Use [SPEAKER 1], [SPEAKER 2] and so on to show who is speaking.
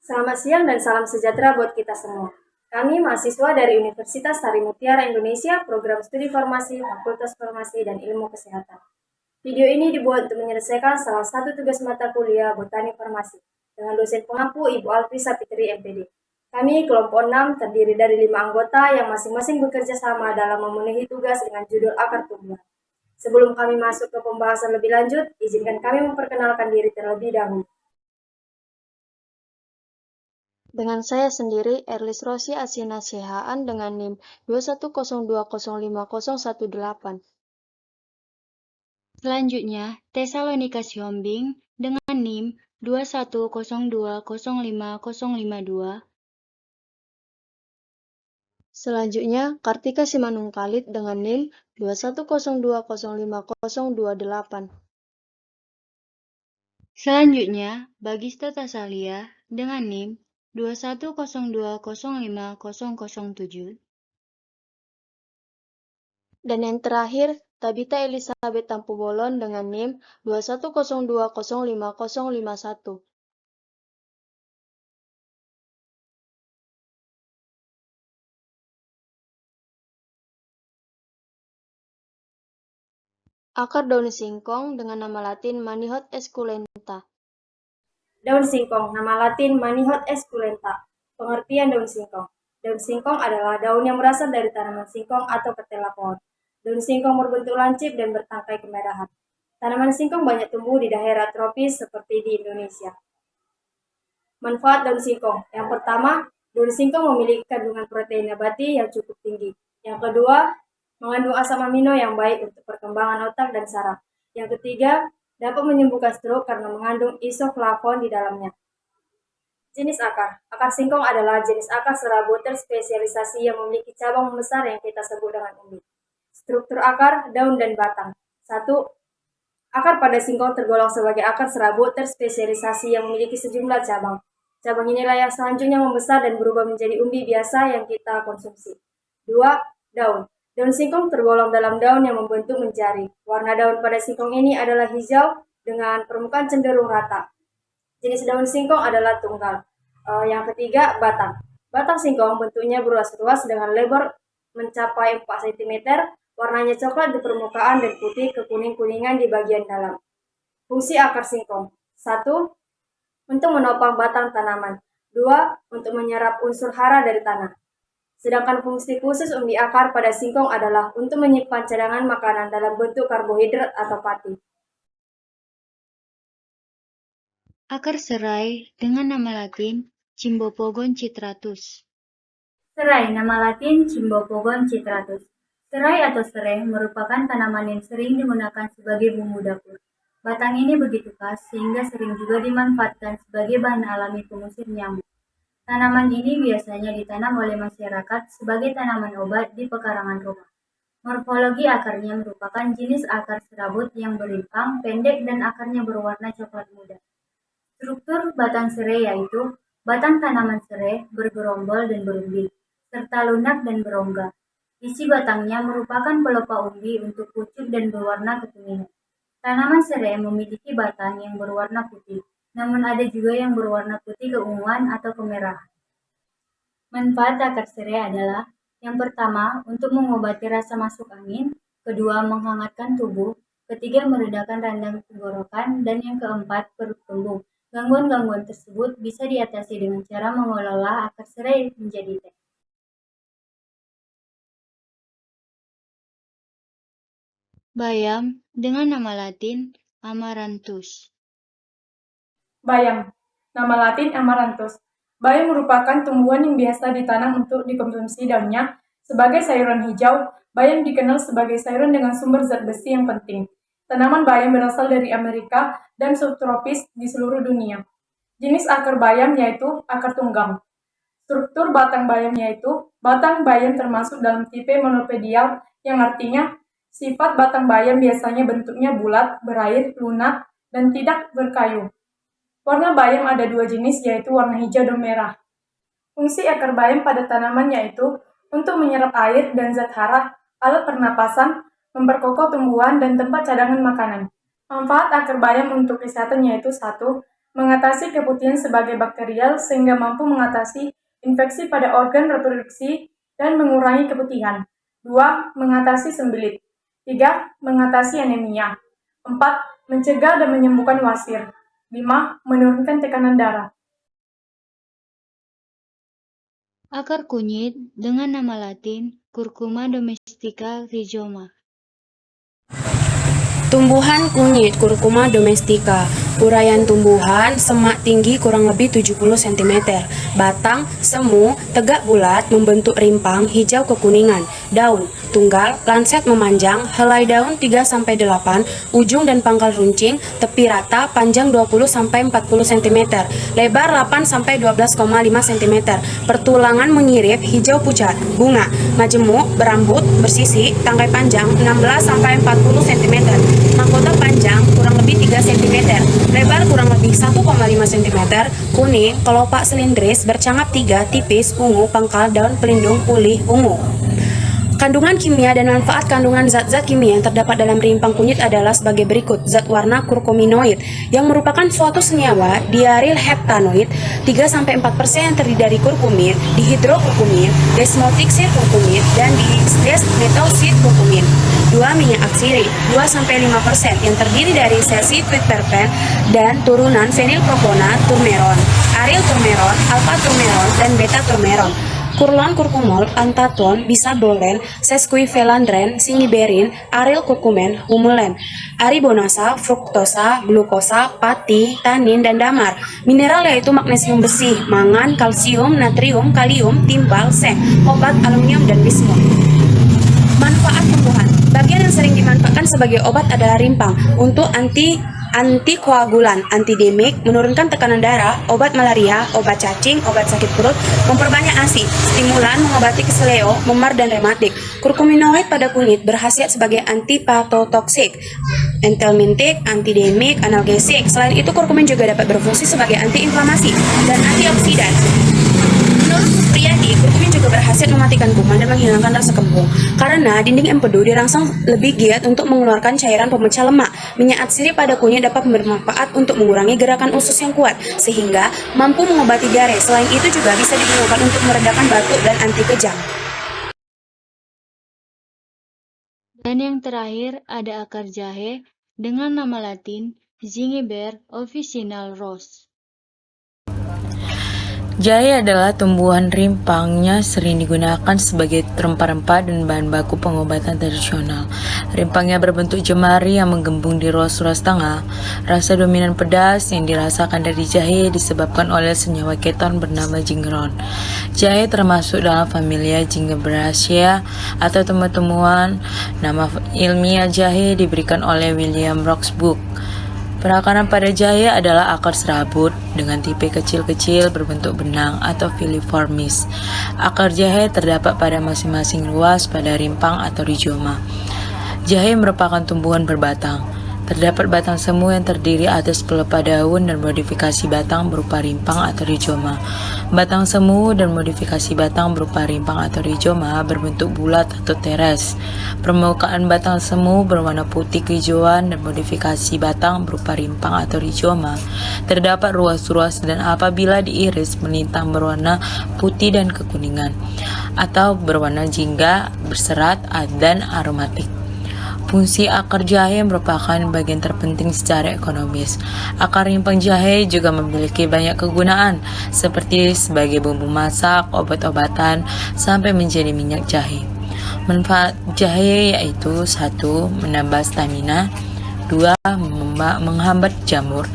[SPEAKER 1] Selamat siang dan salam sejahtera buat kita semua. Kami mahasiswa dari Universitas Sari Mutiara Indonesia, Program Studi Farmasi, Fakultas Farmasi, dan Ilmu Kesehatan. Video ini dibuat untuk menyelesaikan salah satu tugas mata kuliah Botani Farmasi dengan dosen pengampu Ibu Alfi Sapitri MPD. Kami kelompok 6 terdiri dari 5 anggota yang masing-masing bekerja sama dalam memenuhi tugas dengan judul akar tumbuhan. Sebelum kami masuk ke pembahasan lebih lanjut, izinkan kami memperkenalkan diri terlebih dahulu. Dengan saya sendiri, Erlis Rosi Asina Sehaan dengan NIM 210205018.
[SPEAKER 2] Selanjutnya, Tesalonika Siombing dengan NIM 210205052.
[SPEAKER 1] Selanjutnya, Kartika Simanungkalit dengan NIM 210205028.
[SPEAKER 2] Selanjutnya, Bagista Tasalia dengan NIM 210205007.
[SPEAKER 1] Dan yang terakhir, Tabita Elizabeth Tampu-Bolon dengan NIM 210205051. Akar daun singkong dengan nama latin Manihot esculenta. Daun singkong, nama latin Manihot esculenta. Pengertian daun singkong. Daun singkong adalah daun yang berasal dari tanaman singkong atau ketela pohon. Daun singkong berbentuk lancip dan bertangkai kemerahan. Tanaman singkong banyak tumbuh di daerah tropis seperti di Indonesia. Manfaat daun singkong. Yang pertama, daun singkong memiliki kandungan protein nabati yang cukup tinggi. Yang kedua, mengandung asam amino yang baik untuk perkembangan otak dan saraf. Yang ketiga, dapat menyembuhkan stroke karena mengandung isoflavon di dalamnya. Jenis akar. Akar singkong adalah jenis akar serabut terspesialisasi yang memiliki cabang besar yang kita sebut dengan umbi. Struktur akar, daun, dan batang. 1. Akar pada singkong tergolong sebagai akar serabut terspesialisasi yang memiliki sejumlah cabang. Cabang inilah yang selanjutnya membesar dan berubah menjadi umbi biasa yang kita konsumsi. 2. Daun. Daun singkong tergolong dalam daun yang membentuk menjari. Warna daun pada singkong ini adalah hijau dengan permukaan cenderung rata. Jenis daun singkong adalah tunggal. Yang ketiga, batang. Batang singkong bentuknya beruas-ruas dengan lebar mencapai 4 cm, warnanya coklat di permukaan dan putih kekuning-kuningan di bagian dalam. Fungsi akar singkong. 1. Untuk menopang batang tanaman. 2. Untuk menyerap unsur hara dari tanah. Sedangkan fungsi khusus umbi akar pada singkong adalah untuk menyimpan cadangan makanan dalam bentuk karbohidrat atau pati.
[SPEAKER 2] Akar serai dengan nama latin Cymbopogon citratus.
[SPEAKER 3] Serai, nama latin Cymbopogon citratus. Serai atau serai merupakan tanaman yang sering digunakan sebagai bumbu dapur. Batang ini begitu khas sehingga sering juga dimanfaatkan sebagai bahan alami pengusir nyamuk. Tanaman ini biasanya ditanam oleh masyarakat sebagai tanaman obat di pekarangan rumah. Morfologi akarnya merupakan jenis akar serabut yang berimpang, pendek, dan akarnya berwarna coklat muda. Struktur batang serai yaitu batang tanaman serai bergerombol dan berumbi, serta lunak dan berongga. Isi batangnya merupakan pelepah umbi untuk pucuk dan berwarna kekuningan. Tanaman serai memiliki batang yang berwarna putih, namun ada juga yang berwarna putih keunguan atau kemerahan. Manfaat akar serai adalah yang pertama, untuk mengobati rasa masuk angin, kedua, menghangatkan tubuh, ketiga, meredakan radang tenggorokan, dan yang keempat, perut kembung. Gangguan-gangguan tersebut bisa diatasi dengan cara mengelola akar serai menjadi teh.
[SPEAKER 2] Bayam dengan nama latin Amaranthus.
[SPEAKER 4] Bayam, nama latin Amaranthus. Bayam merupakan tumbuhan yang biasa ditanam untuk dikonsumsi daunnya. Sebagai sayuran hijau, bayam dikenal sebagai sayuran dengan sumber zat besi yang penting. Tanaman bayam berasal dari Amerika dan subtropis di seluruh dunia. Jenis akar bayam yaitu akar tunggang. Struktur batang bayam yaitu batang bayam termasuk dalam tipe monopodial yang artinya sifat batang bayam biasanya bentuknya bulat, berair, lunak, dan tidak berkayu. Warna bayam ada dua jenis yaitu warna hijau dan merah. Fungsi akar bayam pada tanaman yaitu untuk menyerap air dan zat hara, alat pernapasan, memperkokoh tumbuhan, dan tempat cadangan makanan. Manfaat akar bayam untuk kesehatan yaitu 1. mengatasi keputihan sebagai bakterial sehingga mampu mengatasi infeksi pada organ reproduksi dan mengurangi keputihan. 2. Mengatasi sembelit. 3. Mengatasi anemia. 4. Mencegah dan menyembuhkan wasir. 5. Menurunkan tekanan darah.
[SPEAKER 2] Akar kunyit dengan nama latin Curcuma domestica rhizoma.
[SPEAKER 5] Tumbuhan kunyit Curcuma domestica. Uraian tumbuhan semak tinggi kurang lebih 70 cm. Batang semu, tegak bulat, membentuk rimpang hijau kekuningan. Daun tunggal, lancet memanjang, helai daun 3-8, ujung dan pangkal runcing, tepi rata, panjang 20-40 cm, lebar 8-12,5 cm. Pertulangan menyirip, hijau pucat. Bunga majemuk, berambut, bersisi, tangkai panjang 16-40 cm. Mahkota panjang kurang lebih 3 cm, lebar kurang lebih 1,5 cm, kuning, kelopak silindris, bercangap 3, tipis, ungu, pangkal daun pelindung pulih, ungu. Kandungan kimia dan manfaat kandungan zat-zat kimia yang terdapat dalam rimpang kunyit adalah sebagai berikut. Zat warna kurkuminoid yang merupakan suatu senyawa diaryl heptanoid 3-4% yang terdiri dari kurkumin, dihidrokurkumin, desmotiksir kurkumin, dan desmetoksid kurkumin. 2. Minyak atsiri 2-5% yang terdiri dari sesitritterpen dan turunan fenilproponat turmeron, aryl turmeron, alpha turmeron, dan beta turmeron. Kurlon kurkumol, antaton, bisabolen, sesquivelandren, singiberin, aryl kurkumen, humulen, aribonasa, fruktosa, glukosa, pati, tanin, dan damar. Mineral yaitu magnesium besi, mangan, kalsium, natrium, kalium, timbal, seng, obat, aluminium, dan bismut. Manfaat tumbuhan. Bagian yang sering dimanfaatkan sebagai obat adalah rimpang untuk antikoagulan, antidemik, menurunkan tekanan darah, obat malaria, obat cacing, obat sakit perut, memperbanyak ASI, stimulan, mengobati keseleo, memar, dan rematik. Kurkuminoid pada kunyit berkhasiat sebagai antipatotoksik, entelmintik, antidemik, analgesik. Selain itu, kurkumin juga dapat berfungsi sebagai antiinflamasi dan antioksidan. Menurut Supriyadi, kurkumin juga berkhasiat mematikan kuman dan menghilangkan rasa kembung. Karena dinding empedu dirangsang lebih giat untuk mengeluarkan cairan pemecah lemak. Minyak atsiri pada kunyit dapat bermanfaat untuk mengurangi gerakan usus yang kuat, sehingga mampu mengobati diare. Selain itu juga bisa digunakan untuk meredakan batuk dan anti kejang.
[SPEAKER 2] Dan yang terakhir ada akar jahe dengan nama latin Zingiber officinal-Ross.
[SPEAKER 6] Jahe adalah tumbuhan rimpangnya sering digunakan sebagai rempah-rempah dan bahan baku pengobatan tradisional. Rimpangnya berbentuk jemari yang menggembung di ruas-ruas tengah. Rasa dominan pedas yang dirasakan dari jahe disebabkan oleh senyawa keton bernama gingeron. Jahe termasuk dalam familia Gingerberaceae atau temuan nama ilmiah jahe diberikan oleh William Roxburgh. Perakaran pada jahe adalah akar serabut dengan tipe kecil-kecil berbentuk benang atau filiformis. Akar jahe terdapat pada masing-masing ruas pada rimpang atau rhizoma. Jahe merupakan tumbuhan berbatang. Terdapat batang semu yang terdiri atas pelepah daun dan modifikasi batang berupa rimpang atau rhizoma. Batang semu dan modifikasi batang berupa rimpang atau rhizoma berbentuk bulat atau teres. Permukaan batang semu berwarna putih kehijauan dan modifikasi batang berupa rimpang atau rhizoma. Terdapat ruas-ruas dan apabila diiris melintang berwarna putih dan kekuningan atau berwarna jingga, berserat, dan aromatik. Fungsi akar jahe merupakan bagian terpenting secara ekonomis. Akar rimpang jahe juga memiliki banyak kegunaan, seperti sebagai bumbu masak, obat-obatan, sampai menjadi minyak jahe. Manfaat jahe yaitu 1. Menambah stamina, 2. Menghambat jamur,